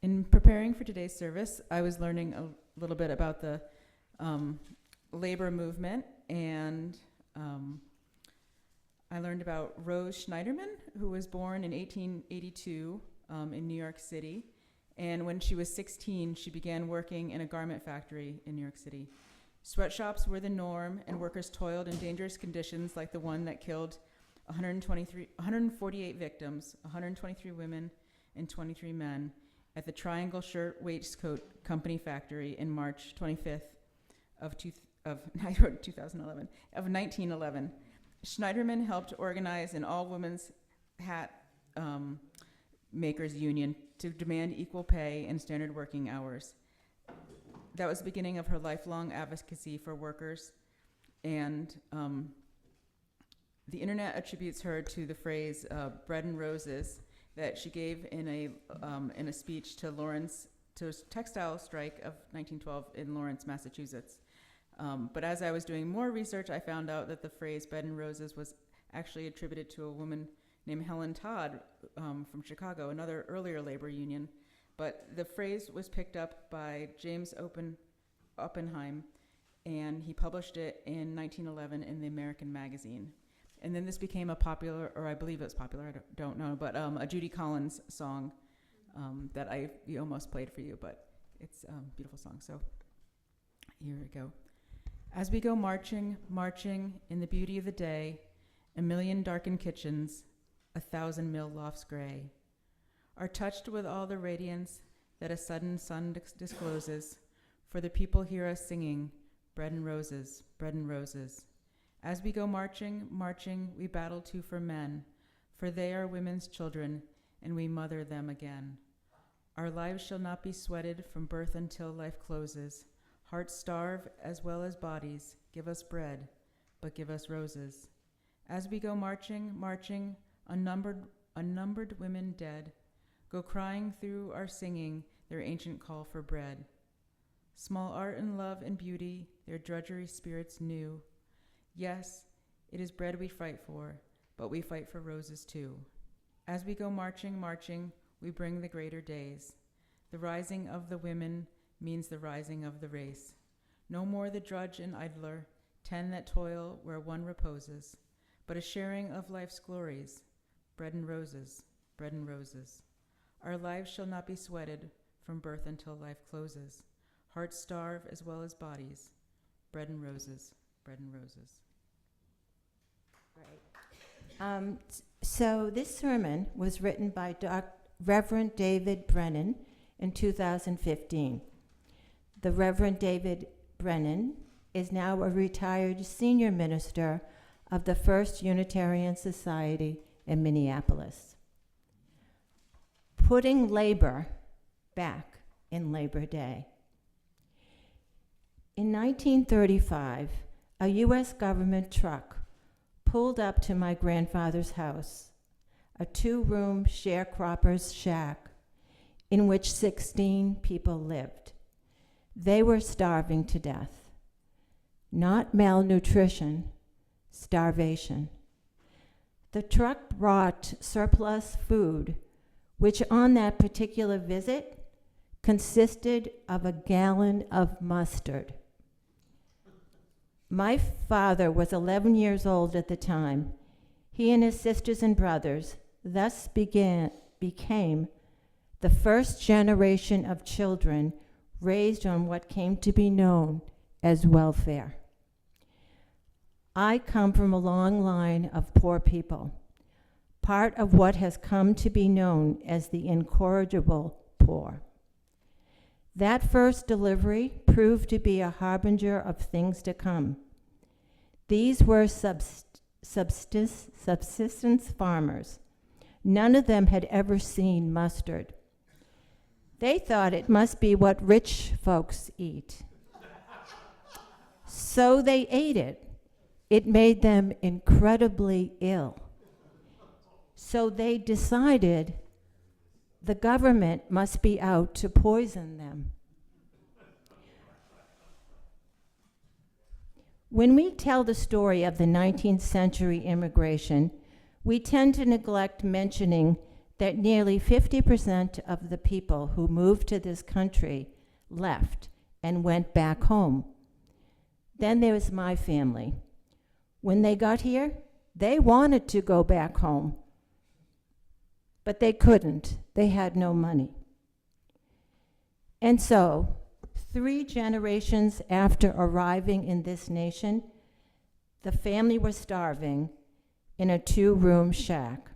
In preparing for today's service, I was learning a little bit about the labor movement, and I learned about Rose Schneiderman, who was born in 1882 in New York City. And when she was 16, she began working in a garment factory in New York City. Sweatshops were the norm, and workers toiled in dangerous conditions like the one that killed 148 victims, 123 women and 23 men, at the Triangle Shirt Waistcoat Company factory in March 25th of 1911. Schneiderman helped organize an all-women's hat makers union to demand equal pay and standard working hours. That was the beginning of her lifelong advocacy for workers, and the internet attributes her to the phrase "bread and roses" that she gave in a speech to a textile strike of 1912 in Lawrence, Massachusetts. But as I was doing more research, I found out that the phrase "bread and roses" was actually attributed to a woman named Helen Todd from Chicago, another earlier labor union. But the phrase was picked up by James Oppenheim, and he published it in 1911 in the American Magazine. And then this became a popular, or I believe it was popular, I don't know, but a Judy Collins song that we almost played for you, but it's a beautiful song. So here we go. As we go marching, marching in the beauty of the day, a million darkened kitchens, 1,000 mill lofts gray, are touched with all the radiance that a sudden sun discloses, for the people hear us singing, bread and roses, bread and roses. As we go marching, marching, we battle too for men, for they are women's children, and we mother them again. Our lives shall not be sweated from birth until life closes. Hearts starve as well as bodies. Give us bread, but give us roses. As we go marching, marching, unnumbered women dead, go crying through our singing their ancient call for bread. Small art and love and beauty, their drudgery spirits new. Yes, it is bread we fight for, but we fight for roses too. As we go marching, marching, we bring the greater days. The rising of the women means the rising of the race. No more the drudge and idler, 10 that toil where one reposes, but a sharing of life's glories, bread and roses, bread and roses. Our lives shall not be sweated from birth until life closes. Hearts starve as well as bodies, bread and roses, bread and roses. Right. So this sermon was written by Reverend David Brennan in 2015. The Reverend David Brennan is now a retired senior minister of the First Unitarian Society in Minneapolis. Putting labor back in Labor Day. In 1935, a U.S. government truck pulled up to my grandfather's house, a 2-room sharecropper's shack in which 16 people lived. They were starving to death. Not malnutrition, starvation. The truck brought surplus food, which on that particular visit consisted of a gallon of mustard. My father was 11 years old at the time. He and his sisters and brothers thus became the first generation of children raised on what came to be known as welfare. I come from a long line of poor people, part of what has come to be known as the incorrigible poor. That first delivery proved to be a harbinger of things to come. These were subsistence farmers. None of them had ever seen mustard. They thought it must be what rich folks eat. So they ate it. It made them incredibly ill. So they decided the government must be out to poison them. When we tell the story of the 19th century immigration, we tend to neglect mentioning that nearly 50% of the people who moved to this country left and went back home. Then there was my family. When they got here, they wanted to go back home, but they couldn't. They had no money. And so, 3 generations after arriving in this nation, the family was starving in a 2-room shack.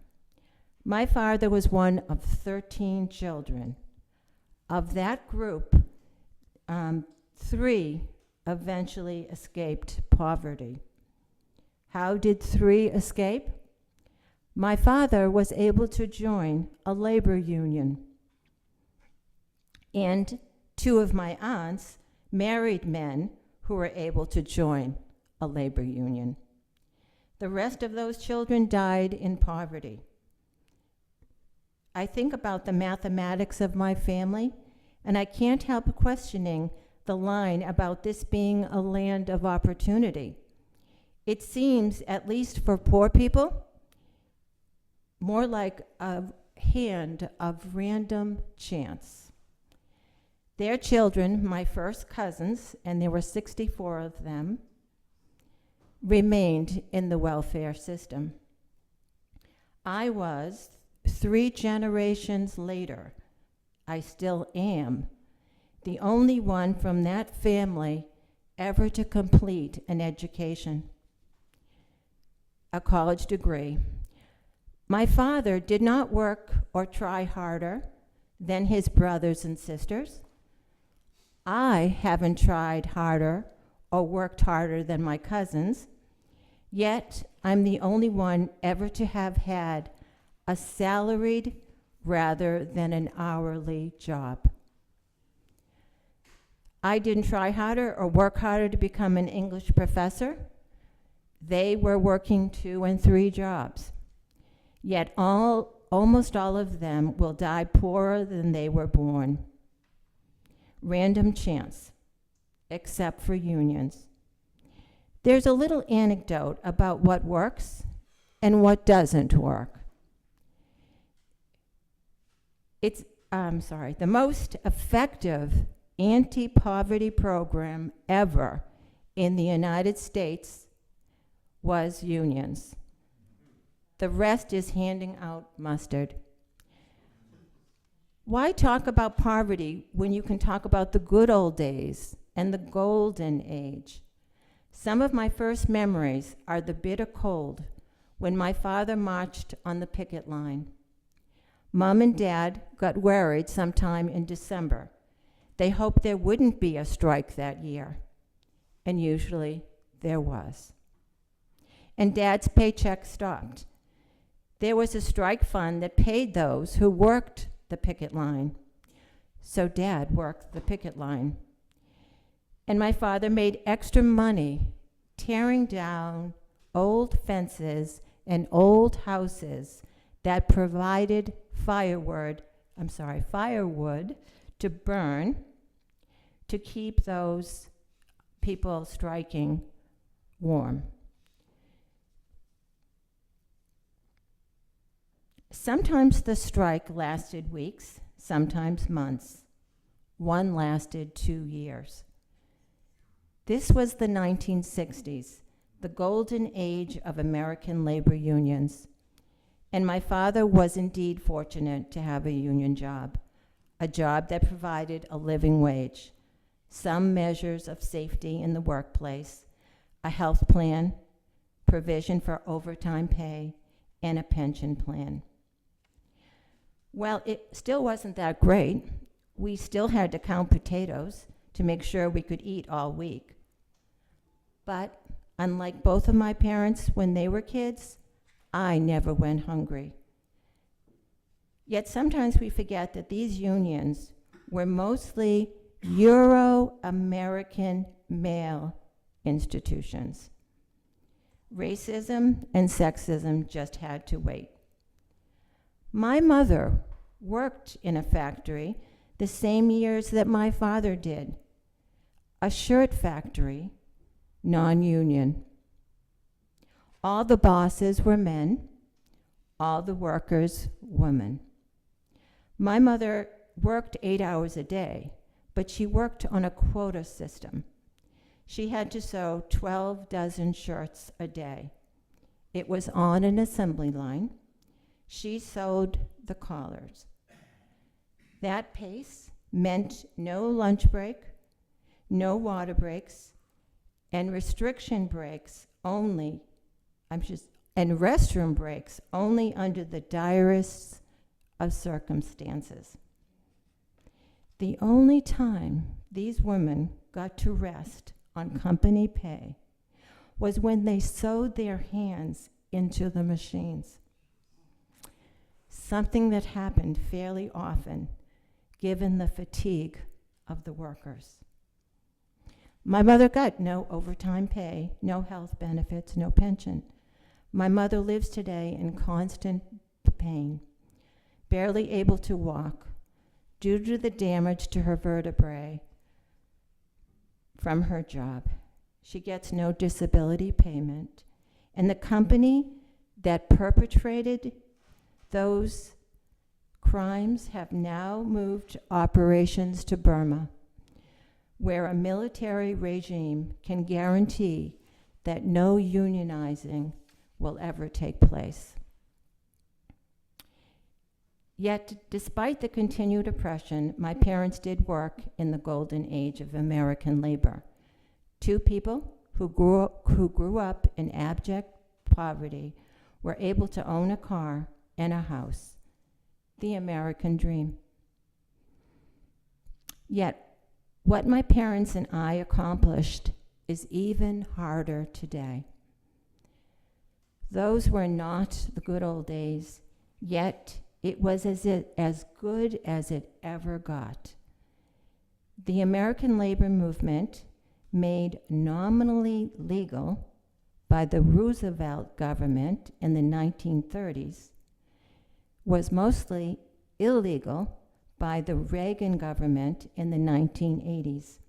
My father was one of 13 children. Of that group, 3 eventually escaped poverty. How did 3 escape? My father was able to join a labor union. And 2 of my aunts married men who were able to join a labor union. The rest of those children died in poverty. I think about the mathematics of my family, and I can't help questioning the line about this being a land of opportunity. It seems, at least for poor people, more like a hand of random chance. Their children, my first cousins, and there were 64 of them, remained in the welfare system. I was 3 generations later, I still am, the only one from that family ever to complete an education, a college degree. My father did not work or try harder than his brothers and sisters. I haven't tried harder or worked harder than my cousins, yet I'm the only one ever to have had a salaried rather than an hourly job. I didn't try harder or work harder to become an English professor. They were working 2 and 3 jobs. Yet almost all of them will die poorer than they were born. Random chance, except for unions. There's a little anecdote about what works and what doesn't work. The most effective anti-poverty program ever in the United States was unions. The rest is handing out mustard. Why talk about poverty when you can talk about the good old days and the golden age? Some of my first memories are the bitter cold when my father marched on the picket line. Mom and Dad got worried sometime in December. They hoped there wouldn't be a strike that year, and usually there was. And Dad's paycheck stopped. There was a strike fund that paid those who worked the picket line. So Dad worked the picket line. And my father made extra money tearing down old fences and old houses that provided firewood to burn to keep those people striking warm. Sometimes the strike lasted weeks, sometimes months. One lasted 2 years. This was the 1960s, the golden age of American labor unions. And my father was indeed fortunate to have a union job, a job that provided a living wage, some measures of safety in the workplace, a health plan, provision for overtime pay, and a pension plan. Well, it still wasn't that great. We still had to count potatoes to make sure we could eat all week. But unlike both of my parents when they were kids, I never went hungry. Yet sometimes we forget that these unions were mostly Euro-American male institutions. Racism and sexism just had to wait. My mother worked in a factory the same years that my father did, a shirt factory, non-union. All the bosses were men, all the workers women. My mother worked 8 hours a day, but she worked on a quota system. She had to sew 12 dozen shirts a day. It was on an assembly line. She sewed the collars. That pace meant no lunch break, no water breaks, and restriction breaks only, and restroom breaks only under the direst of circumstances. The only time these women got to rest on company pay was when they sewed their hands into the machines. Something that happened fairly often, given the fatigue of the workers. My mother got no overtime pay, no health benefits, no pension. My mother lives today in constant pain, barely able to walk due to the damage to her vertebrae from her job. She gets no disability payment, and the company that perpetrated those crimes have now moved operations to Burma, where a military regime can guarantee that no unionizing will ever take place. Yet, despite the continued oppression, my parents did work in the golden age of American labor. Two people who grew up in abject poverty were able to own a car and a house, the American dream. Yet, what my parents and I accomplished is even harder today. Those were not the good old days, yet it was as good as it ever got. The American labor movement, made nominally legal by the Roosevelt government in the 1930s, was mostly illegal by the Reagan government in the 1980s.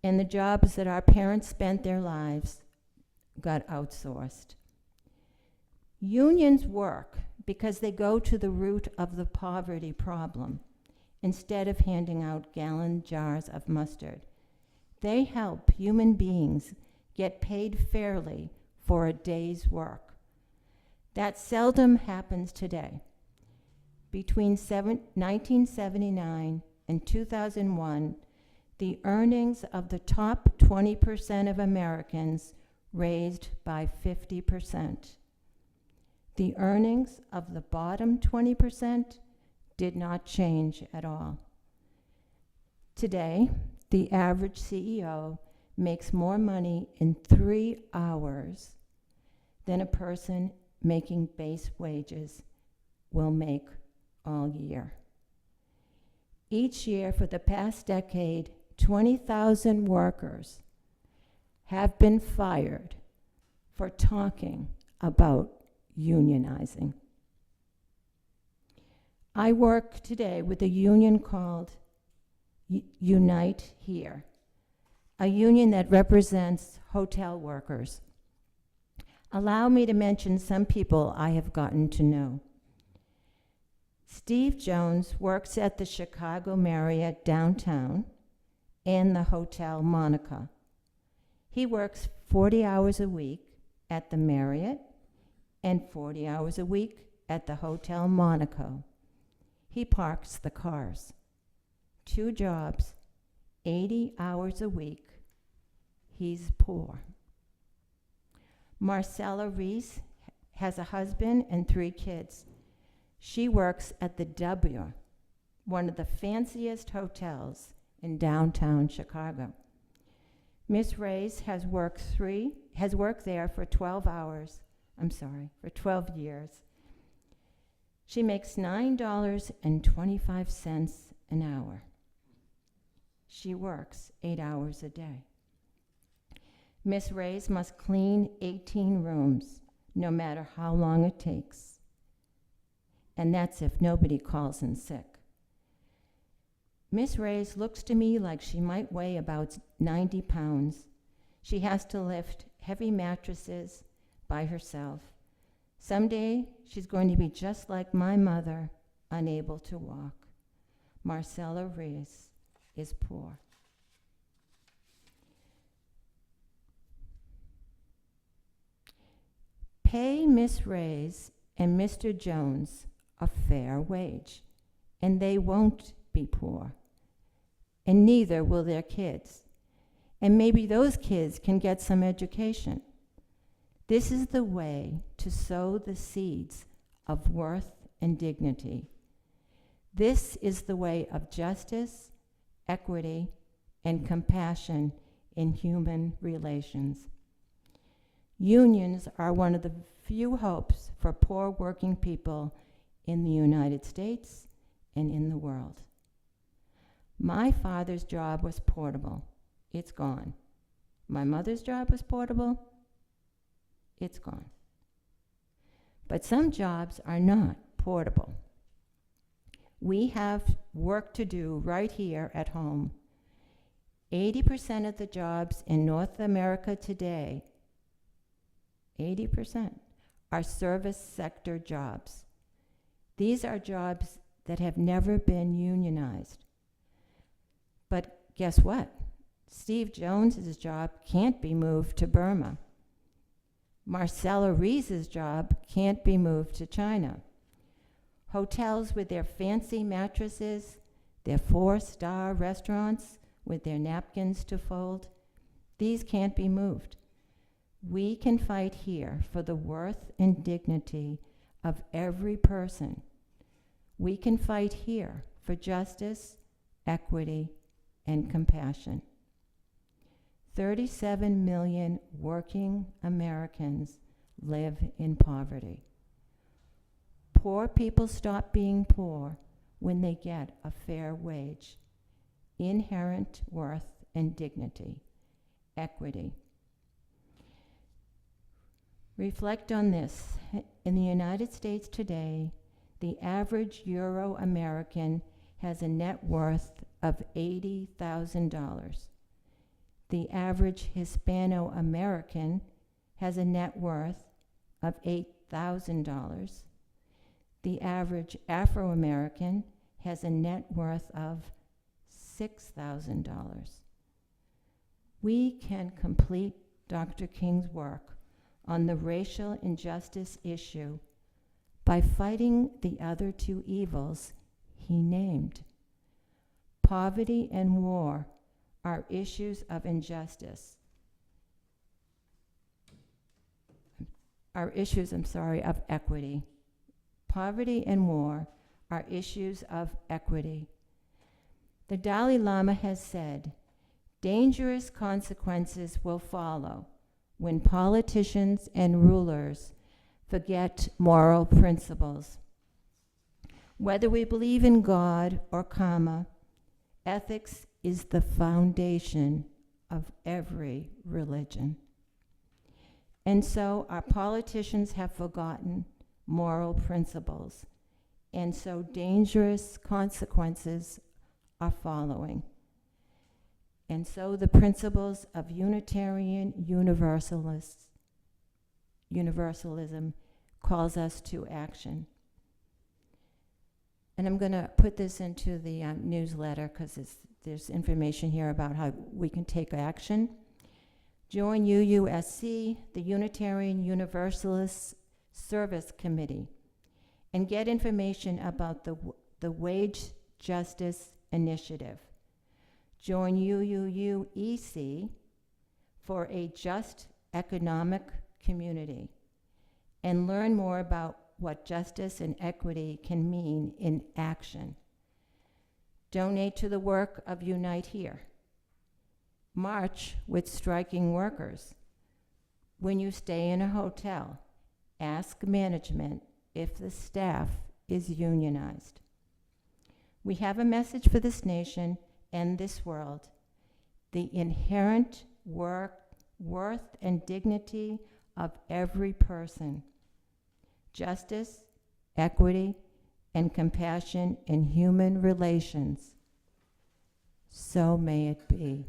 And the jobs that our parents spent their lives got outsourced. Unions work because they go to the root of the poverty problem instead of handing out gallon jars of mustard. They help human beings get paid fairly for a day's work. That seldom happens today. Between 1979 and 2001, the earnings of the top 20% of Americans raised by 50%. The earnings of the bottom 20% did not change at all. Today, the average CEO makes more money in 3 hours than a person making base wages will make all year. Each year for the past decade, 20,000 workers have been fired for talking about unionizing. I work today with a union called Unite Here, a union that represents hotel workers. Allow me to mention some people I have gotten to know. Steve Jones works at the Chicago Marriott downtown and the Hotel Monica. He works 40 hours a week at the Marriott and 40 hours a week at the Hotel Monaco. He parks the cars. 2 jobs, 80 hours a week. He's poor. Marcella Reese has a husband and 3 kids. She works at the W, one of the fanciest hotels in downtown Chicago. Miss Reyes has worked there for 12 years. She makes $9.25 an hour. She works 8 hours a day. Miss Reyes must clean 18 rooms, no matter how long it takes. And that's if nobody calls in sick. Miss Reyes looks to me like she might weigh about 90 pounds. She has to lift heavy mattresses by herself, Someday, she's going to be just like my mother, unable to walk. Marcella Rees is poor. Pay Miss Rees and Mr. Jones a fair wage, and they won't be poor, and neither will their kids. And maybe those kids can get some education. This is the way to sow the seeds of worth and dignity. This is the way of justice, equity, and compassion in human relations. Unions are one of the few hopes for poor working people in the United States and in the world. My father's job was portable. It's gone. My mother's job was portable. It's gone. But some jobs are not portable. We have work to do right here at home. 80% of the jobs in North America today, 80%, are service sector jobs. These are jobs that have never been unionized. But guess what? Steve Jones's job can't be moved to Burma. Marcella Rees's job can't be moved to China. Hotels with their fancy mattresses, their 4-star restaurants with their napkins to fold, these can't be moved. We can fight here for the worth and dignity of every person. We can fight here for justice, equity, and compassion. 37 million working Americans live in poverty. Poor people stop being poor when they get a fair wage, inherent worth and dignity, equity. Reflect on this. In the United States today, the average Euro-American has a net worth of $80,000. The average Hispano-American has a net worth of $8,000. The average Afro-American has a net worth of $6,000. We can complete Dr. King's work on the racial injustice issue by fighting the other two evils he named. Poverty and war are issues of injustice, of equity. Poverty and war are issues of equity. The Dalai Lama has said, dangerous consequences will follow when politicians and rulers forget moral principles. Whether we believe in God or karma, ethics is the foundation of every religion. And so our politicians have forgotten moral principles, and so dangerous consequences are following. And so the principles of Unitarian Universalism calls us to action. And I'm going to put this into the newsletter because there's information here about how we can take action. Join UUSC, the Unitarian Universalist Service Committee, and get information about the Wage Justice Initiative. Join UUUEC for a just economic community, and learn more about what justice and equity can mean in action. Donate to the work of Unite Here. March with striking workers. When you stay in a hotel, ask management if the staff is unionized. We have a message for this nation and this world. The inherent worth and dignity of every person. Justice, equity, and compassion in human relations. So may it be.